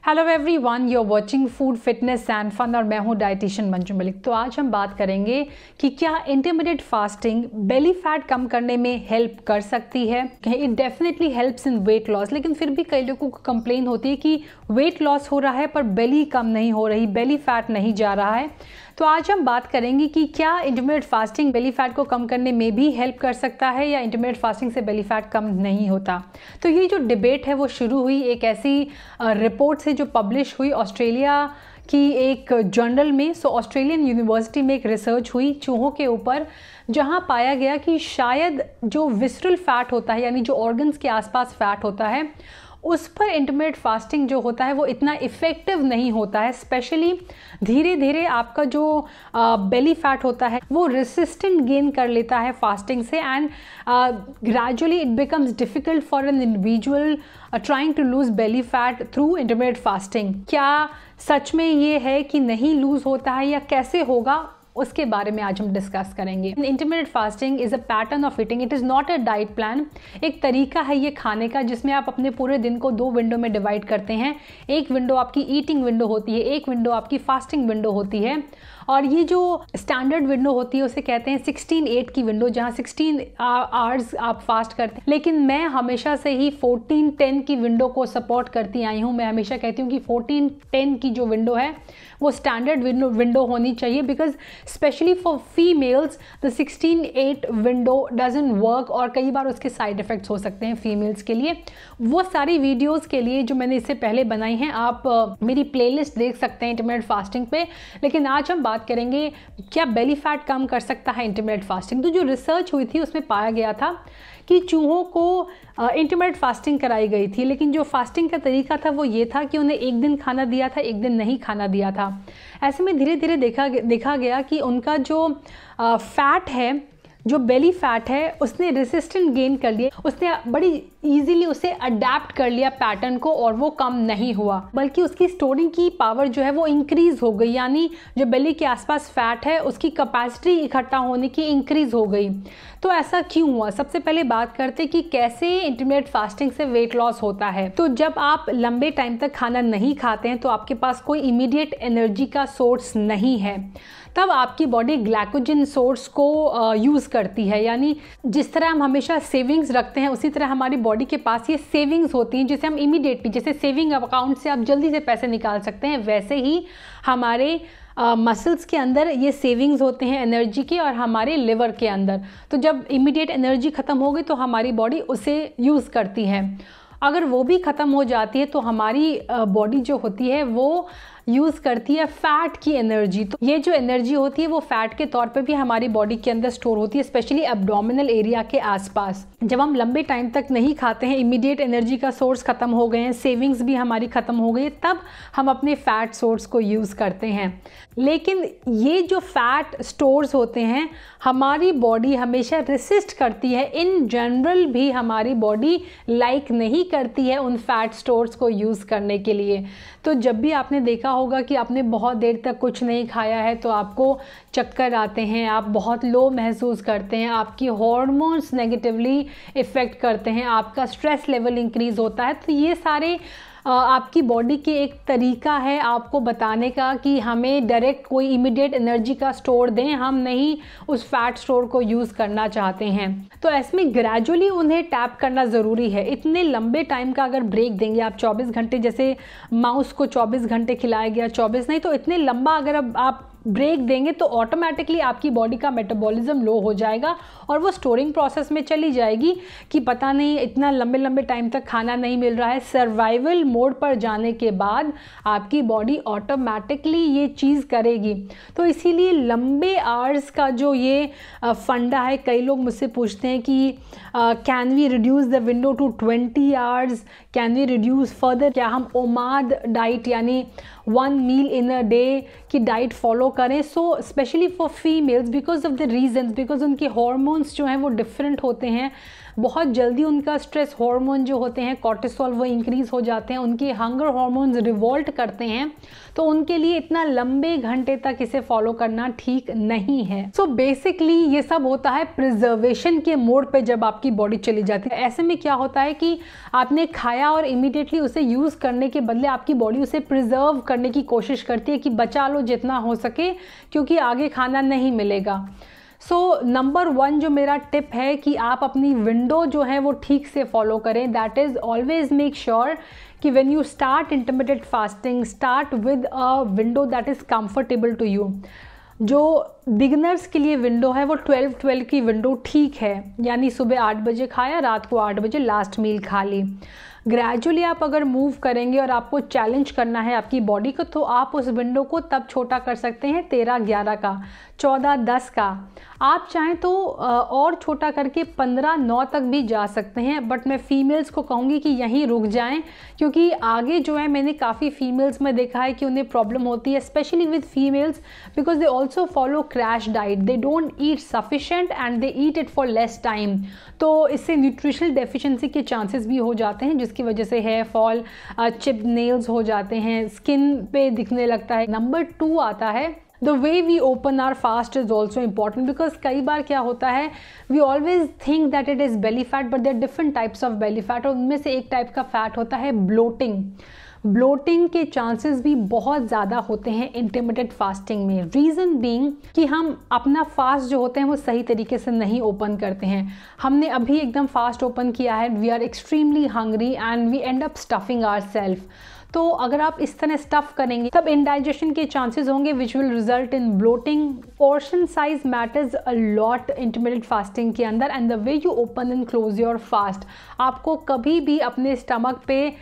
Hello everyone, you are watching food fitness and fun और मैं हूं डाइटिशियन मंजू मलिक। तो आज हम बात करेंगे कि क्या इंटरमिटेंट फास्टिंग बेली फैट कम करने में हेल्प कर सकती है। It definitely helps in weight loss, लेकिन फिर भी कई लोगों को कंप्लेन होती है कि वेट लॉस हो रहा है पर बेली कम नहीं हो रही, बेली फैट नहीं जा रहा है। तो आज हम बात करेंगे कि क्या इंटरमिटेंट फास्टिंग बेली फैट को कम करने में भी हेल्प कर सकता है या इंटरमिटेंट फास्टिंग से बेली फैट कम नहीं होता। तो ये जो डिबेट है वो शुरू हुई एक ऐसी रिपोर्ट से जो पब्लिश हुई ऑस्ट्रेलिया की एक जर्नल में। सो ऑस्ट्रेलियन यूनिवर्सिटी में एक रिसर्च हुई चूहों के ऊपर, जहां पाया गया कि शायद जो विसरल फैट होता है यानी जो ऑर्गन्स के आसपास फैट होता है उस पर इंटरमिटेंट फास्टिंग जो होता है वो इतना इफ़ेक्टिव नहीं होता है। स्पेशली धीरे धीरे आपका जो बेली फैट होता है वो रेसिस्टेंट गेन कर लेता है फास्टिंग से, and gradually it becomes difficult for an individual trying to lose belly fat through intermittent fasting. क्या सच में ये है कि नहीं लूज़ होता है या कैसे होगा, उसके बारे में आज हम डिस्कस करेंगे। Intermittent fasting is a pattern of eating, it is not a diet plan. एक तरीका है ये खाने का जिसमें आप अपने पूरे दिन को दो विंडो में डिवाइड करते हैं। एक विंडो आपकी ईटिंग विंडो होती है, एक विंडो आपकी फास्टिंग विंडो होती है। और ये जो स्टैंडर्ड विंडो होती है उसे कहते हैं 16-8 की विंडो, जहाँ 16 आवर्स आप फास्ट करते हैं। लेकिन मैं हमेशा से ही 14-10 की विंडो को सपोर्ट करती आई हूँ। मैं हमेशा कहती हूँ कि 14-10 की जो विंडो है वो स्टैंडर्ड विंडो होनी चाहिए, because specially for females the 16-8 window doesn't work और कई बार उसके साइड इफ़ेक्ट्स हो सकते हैं फीमेल्स के लिए। वो सारी वीडियोज़ के लिए जो मैंने इससे पहले बनाई हैं आप मेरी प्लेलिस्ट देख सकते हैं इंटरमिटेंट फास्टिंग पे। लेकिन आज हम बात करेंगे क्या बेली फैट कम कर सकता है इंटरमिटेंट फास्टिंग। तो जो रिसर्च हुई थी उसमें पाया गया था कि चूहों को इंटरमिटेंट फास्टिंग कराई गई थी, लेकिन जो फास्टिंग का तरीका था वो ये था कि उन्हें एक दिन खाना दिया था, एक दिन नहीं खाना दिया था। ऐसे में धीरे धीरे देखा गया कि उनका जो फैट है, जो बेली फैट है, उसने रेसिस्टेंट गेन कर लिया, उसने बड़ी इजीली उसे अडेप्ट कर लिया पैटर्न को और वो कम नहीं हुआ, बल्कि उसकी स्टोरिंग की पावर जो है वो इंक्रीज हो गई। यानी जो बेली के आसपास फैट है उसकी कैपेसिटी इकट्ठा होने की इंक्रीज हो गई। तो ऐसा क्यों हुआ? सबसे पहले बात करते कि कैसे इंटरमिटेंट फास्टिंग से वेट लॉस होता है। तो जब आप लंबे टाइम तक खाना नहीं खाते हैं तो आपके पास कोई इमीडिएट एनर्जी का सोर्स नहीं है, तब आपकी बॉडी ग्लाइकोजन सोर्स को यूज़ करती है। यानी जिस तरह हम हमेशा सेविंग्स रखते हैं उसी तरह हमारी बॉडी के पास ये सेविंग्स होती हैं जिसे हम इमीडिएटली, जैसे सेविंग अकाउंट से आप जल्दी से पैसे निकाल सकते हैं, वैसे ही हमारे मसल्स के अंदर ये सेविंग्स होते हैं एनर्जी के, और हमारे लिवर के अंदर। तो जब इमीडिएट एनर्जी ख़त्म हो गई तो हमारी बॉडी उसे यूज़ करती है। अगर वो भी ख़त्म हो जाती है तो हमारी बॉडी जो होती है वो यूज़ करती है फैट की एनर्जी। तो ये जो एनर्जी होती है वो फैट के तौर पे भी हमारी बॉडी के अंदर स्टोर होती है, स्पेशली एब्डोमिनल एरिया के आसपास। जब हम लंबे टाइम तक नहीं खाते हैं, इमीडिएट एनर्जी का सोर्स ख़त्म हो गए हैं, सेविंग्स भी हमारी ख़त्म हो गई, तब हम अपने फैट सोर्स को यूज़ करते हैं। लेकिन ये जो फैट स्टोर्स होते हैं हमारी बॉडी हमेशा रेसिस्ट करती है। इन जनरल भी हमारी बॉडी लाइक नहीं करती है उन फैट स्टोर्स को यूज़ करने के लिए। तो जब भी आपने देखा होगा कि आपने बहुत देर तक कुछ नहीं खाया है तो आपको चक्कर आते हैं, आप बहुत लो महसूस करते हैं, आपकी हार्मोन्स नेगेटिवली इफ़ेक्ट करते हैं, आपका स्ट्रेस लेवल इंक्रीज़ होता है। तो ये सारे आपकी बॉडी के एक तरीका है आपको बताने का कि हमें डायरेक्ट कोई इमीडिएट एनर्जी का स्टोर दें, हम नहीं उस फैट स्टोर को यूज़ करना चाहते हैं। तो ऐसे में ग्रेजुअली उन्हें टैप करना ज़रूरी है। इतने लंबे टाइम का अगर ब्रेक देंगे आप 24 घंटे, जैसे माउस को 24 घंटे खिलाया गया, 24 नहीं तो इतने लंबा अगर अब आप ब्रेक देंगे तो ऑटोमेटिकली आपकी बॉडी का मेटाबॉलिज्म लो हो जाएगा और वो स्टोरिंग प्रोसेस में चली जाएगी कि पता नहीं इतना लंबे लंबे टाइम तक खाना नहीं मिल रहा है। सर्वाइवल मोड पर जाने के बाद आपकी बॉडी ऑटोमेटिकली ये चीज़ करेगी। तो इसीलिए लंबे आवर्स का जो ये फंडा है, कई लोग मुझसे पूछते हैं कि can we reduce the window to 20 hours, can we reduce further, क्या हम ओमाद डाइट यानी 1 मील इन अ डे की डाइट फॉलो करें। So specially for females because of the reasons, because उनके हॉर्मोन्स जो हैं वो डिफरेंट होते हैं, बहुत जल्दी उनका स्ट्रेस हार्मोन जो होते हैं कॉर्टिसोल वो इंक्रीज़ हो जाते हैं, उनके हंगर हार्मोन्स रिवोल्ट करते हैं, तो उनके लिए इतना लंबे घंटे तक इसे फॉलो करना ठीक नहीं है। सो बेसिकली ये सब होता है प्रिजर्वेशन के मोड पे जब आपकी बॉडी चली जाती है। ऐसे में क्या होता है कि आपने खाया और इमीडिएटली उसे यूज़ करने के बदले आपकी बॉडी उसे प्रिजर्व करने की कोशिश करती है कि बचा लो जितना हो सके, क्योंकि आगे खाना नहीं मिलेगा। सो नंबर 1 जो मेरा टिप है कि आप अपनी विंडो जो है वो ठीक से फॉलो करें। That is always make sure कि when you start intermittent fasting, start with a window that is comfortable to you. जो बिगनर्स के लिए विंडो है वो 12-12 की विंडो ठीक है, यानी सुबह 8 बजे खाया, रात को 8 बजे लास्ट मील खा ली। ग्रेजुअली आप अगर मूव करेंगे और आपको चैलेंज करना है आपकी बॉडी को, तो आप उस विंडो को तब छोटा कर सकते हैं 13-11 का, 14-10 का। आप चाहें तो और छोटा करके 15-9 तक भी जा सकते हैं, बट मैं फीमेल्स को कहूँगी कि यहीं रुक जाएं, क्योंकि आगे जो है मैंने काफ़ी फीमेल्स में देखा है कि उन्हें प्रॉब्लम होती है, specially with females, because they also follow crash diet, they don't eat sufficient and they eat it for less time. तो इससे न्यूट्रिशनल डेफिशिएंसी के चांसेस भी हो जाते हैं, जिसकी वजह से हेयर फॉल, चिप नेल्स हो जाते हैं, स्किन पे दिखने लगता है। नंबर 2 आता है the way we open our fast is also important, because कई बार क्या होता है we always think that it is belly fat, but there different types of belly fat, और उनमें से एक टाइप का फैट होता है ब्लोटिंग। ब्लोटिंग के चांसेस भी बहुत ज़्यादा होते हैं इंटरमिटेंट फास्टिंग में। रीज़न बीइंग कि हम अपना फास्ट जो होते हैं वो सही तरीके से नहीं ओपन करते हैं। हमने अभी एकदम फास्ट ओपन किया है, we are extremely hungry and we end up stuffing our self. तो अगर आप इस तरह स्टफ करेंगे तब इंडाइजेशन के चांसेस होंगे which will result in bloating. Portion size matters a lot intermittent fasting के अंदर, and the way you open and close your fast. आपको कभी भी अपने स्टमक पे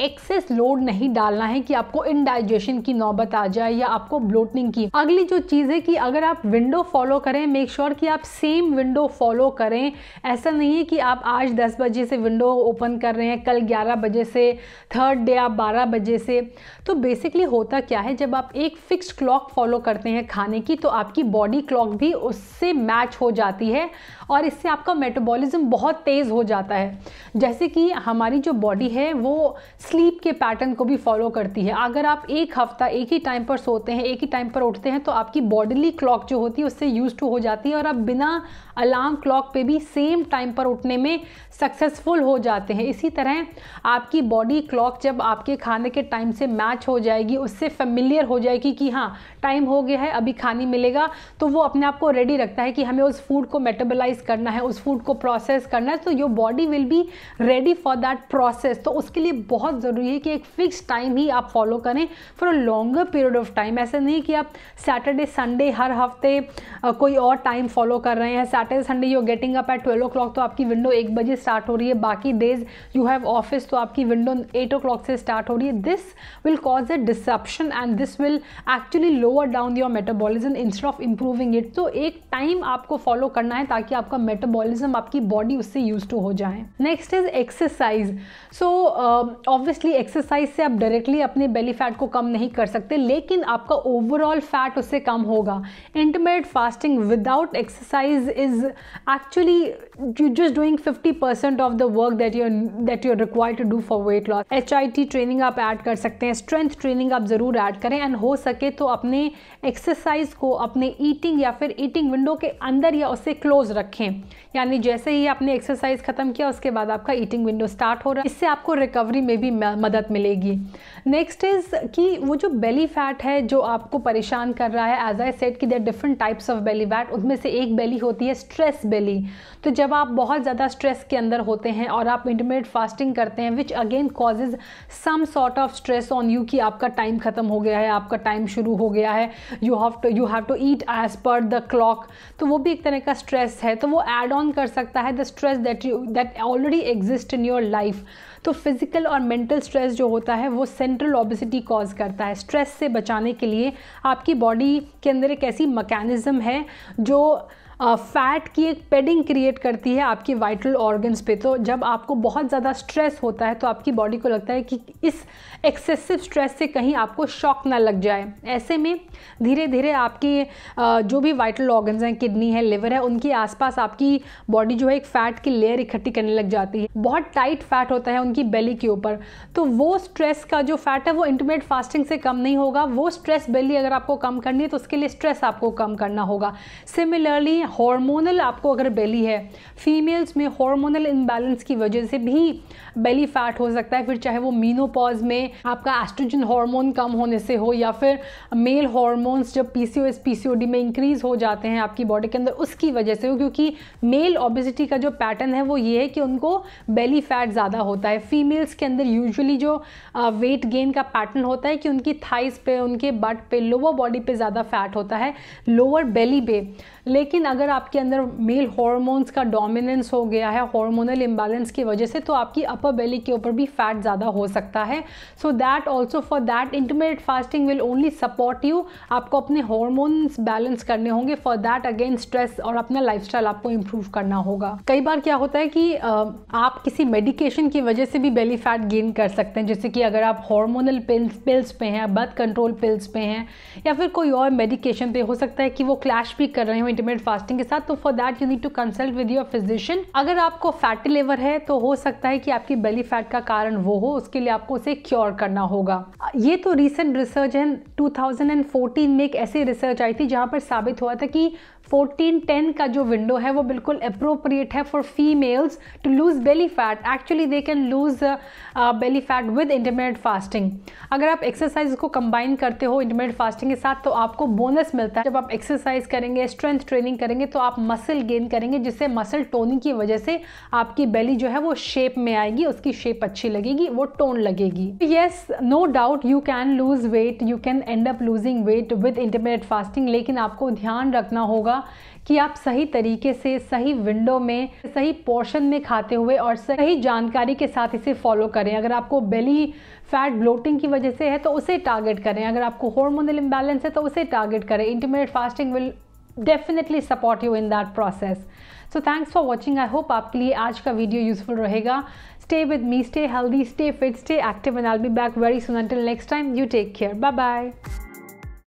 एक्सेस लोड नहीं डालना है कि आपको इंडाइजेशन की नौबत आ जाए या आपको ब्लोटिंग की। अगली जो चीज़ है कि अगर आप विंडो फॉलो करें, मेक श्योर कि आप सेम विंडो फॉलो करें। ऐसा नहीं है कि आप आज 10 बजे से विंडो ओपन कर रहे हैं, कल 11 बजे से, थर्ड डे आप 12 बजे से। तो बेसिकली होता क्या है, जब आप एक फिक्स्ड क्लॉक फॉलो करते हैं खाने की, तो आपकी बॉडी क्लॉक भी उससे मैच हो जाती है और इससे आपका मेटाबॉलिज्म बहुत तेज़ हो जाता है। जैसे कि हमारी जो बॉडी है वो स्लीप के पैटर्न को भी फॉलो करती है। अगर आप एक हफ्ता एक ही टाइम पर सोते हैं, एक ही टाइम पर उठते हैं, तो आपकी बॉडीली क्लॉक जो होती है उससे यूज्ड टू हो जाती है और आप बिना अलार्म क्लॉक पे भी सेम टाइम पर उठने में सक्सेसफुल हो जाते हैं। इसी तरह आपकी बॉडी क्लॉक जब आपके खाने के टाइम से मैच हो जाएगी, उससे फेमिलियर हो जाएगी कि हाँ टाइम हो गया है, अभी खाने मिलेगा, तो वो अपने आप को रेडी रखता है कि हमें उस फूड को मेटाबोलाइज करना है, उस फूड को प्रोसेस करना है। तो your body will be ready for that process. तो उसके लिए बहुत ज़रूरी है कि एक फिक्स टाइम ही आप फॉलो करें for a longer period of time. ऐसा नहीं कि आप सैटरडे संडे हर हफ्ते कोई और टाइम फॉलो कर रहे हैं। Saturday Sunday you getting up at 12 o'clock, तो आपकी विंडो 1 बजे स्टार्ट हो रही है। बाकी डेज यू हैव ऑफिस, तो आपकी विंडो 8 o'clock से स्टार्ट हो रही है। This will cause a disruption and this will actually lower down your metabolism instead of improving it. तो एक टाइम आपको फॉलो करना है ताकि आपका मेटाबॉलिज्म, आपकी बॉडी उससे यूज टू हो जाए। Next is exercise. So obviously exercise से आप डायरेक्टली अपने बेली फैट को कम नहीं कर सकते, लेकिन आपका ओवरऑल फैट उससे कम होगा। Intermittent fasting without exercise is actually you just doing 50% of the work that you're required to do for weight loss. HIIT training आप ऐड कर सकते हैं, स्ट्रेंथ ट्रेनिंग आप ज़रूर ऐड करें, एंड हो सके तो अपने एक्सरसाइज को अपने ईटिंग या फिर ईटिंग विंडो के अंदर या उससे क्लोज रखें। यानी जैसे ही आपने एक्सरसाइज खत्म किया उसके बाद आपका ईटिंग विंडो स्टार्ट हो रहा है, इससे आपको रिकवरी में भी मदद मिलेगी। नेक्स्ट इज कि वो जो बेली फैट है जो आपको परेशान कर रहा है, एज आई सेड कि there different types of belly fat, उसमें से एक बेली होती है स्ट्रेस बेली। तो जब आप बहुत ज़्यादा स्ट्रेस के अंदर होते हैं और आप इंटरमिटेंट फास्टिंग करते हैं, which again causes some sort of stress on you कि आपका टाइम खत्म हो गया है, आपका टाइम शुरू हो गया है, you have to eat as per the clock, तो वो भी एक तरह का स्ट्रेस है। तो वो एड ऑन कर सकता है the stress that already exist in your life. तो फिजिकल और मेंटल स्ट्रेस जो होता है वो सेंट्रल ओबेसिटी कॉज करता है। स्ट्रेस से बचाने के लिए आपकी बॉडी के अंदर एक ऐसी मैकेनिज्म है जो फैट की एक पेडिंग क्रिएट करती है आपकी वाइटल ऑर्गन्स पे। तो जब आपको बहुत ज़्यादा स्ट्रेस होता है तो आपकी बॉडी को लगता है कि इस एक्सेसिव स्ट्रेस से कहीं आपको शॉक ना लग जाए। ऐसे में धीरे धीरे आपकी जो भी वाइटल ऑर्गन्स हैं, किडनी है, लिवर है, उनके आसपास आपकी बॉडी जो है एक फ़ैट की लेयर इकट्ठी करने लग जाती है। बहुत टाइट फैट होता है उनकी बेली के ऊपर। तो वो स्ट्रेस का जो फैट है वो इंटरमिटेंट फास्टिंग से कम नहीं होगा। वो स्ट्रेस बेली अगर आपको कम करनी है तो उसके लिए स्ट्रेस आपको कम करना होगा। सिमिलरली हार्मोनल आपको अगर बेली है, फीमेल्स में हार्मोनल इम्बैलेंस की वजह से भी बेली फैट हो सकता है। फिर चाहे वो मीनोपॉज में आपका एस्ट्रोजन हार्मोन कम होने से हो, या फिर मेल हार्मोन्स जब पीसीओएस पीसीओडी में इंक्रीज हो जाते हैं आपकी बॉडी के अंदर, उसकी वजह से हो। क्योंकि मेल ओबेसिटी का जो पैटर्न है वो ये है कि उनको बेली फैट ज़्यादा होता है। फीमेल्स के अंदर यूजुअली जो वेट गेन का पैटर्न होता है कि उनकी थाइस पे, उनके बट पे, लोअर बॉडी पे ज़्यादा फैट होता है, लोअर बेली पे। लेकिन अगर आपके अंदर मेल हार्मोन्स का डोमिनेंस हो गया है हार्मोनल इम्बैलेंस की वजह से, तो आपकी अपर बेली के ऊपर भी फैट ज़्यादा हो सकता है। So that also for that intermittent fasting will only support you. आपको अपने हार्मोन्स बैलेंस करने होंगे। फॉर दैट अगेन स्ट्रेस और अपना लाइफस्टाइल आपको इंप्रूव करना होगा। कई बार क्या होता है कि आप किसी मेडिकेशन की वजह से भी बेली फैट गेन कर सकते हैं। जैसे कि अगर आप हार्मोनल पिल्स पे हैं, बर्थ कंट्रोल पिल्स पे हैं, या फिर कोई और मेडिकेशन पे, हो सकता है कि वो क्लैश भी कर रहे हो इंटरमिटेंट फास्टिंग के साथ। तो for that you need to consult with your physician. अगर आपको फैटी लिवर है तो हो सकता है कि आपकी बेली फैट का कारण वो हो, उसके लिए आपको उसे क्योर करना होगा। ये तो रिसेंट रिसर्च है। 2014 में एक ऐसी रिसर्च आई थी जहां पर साबित हुआ था कि 14-10 का जो विंडो है वो बिल्कुल अप्रोप्रिएट है for females to lose belly fat. Actually they can lose belly fat with intermittent fasting. अगर आप एक्सरसाइज को कंबाइन करते हो इंटरमिटेंट फास्टिंग के साथ तो आपको बोनस मिलता है। जब आप एक्सरसाइज करेंगे, स्ट्रेंथ ट्रेनिंग करेंगे, तो आप मसल गेन करेंगे, जिससे मसल टोनिंग की वजह से आपकी बेली जो है वो शेप में आएगी, उसकी शेप अच्छी लगेगी, वो टोन लगेगी। Yes, no doubt you can lose weight, you can end up losing weight with intermittent fasting. लेकिन आपको ध्यान रखना होगा कि आप सही तरीके से, सही विंडो में, सही पोर्शन में खाते हुए और सही जानकारी के साथ इसे फॉलो करें। अगर आपको बेली फैट ब्लोटिंग की वजह से है तो उसे टारगेट करें। अगर आपको हार्मोनल इम्बैलेंस है तो उसे टारगेट करें। Intermittent fasting will definitely support you in that process. So thanks for watching. I hope आपके लिए आज का वीडियो यूजफुल रहेगा। Stay with me, stay healthy, stay fit, stay active, and I will be back very soon. Until next time, you take care, bye bye.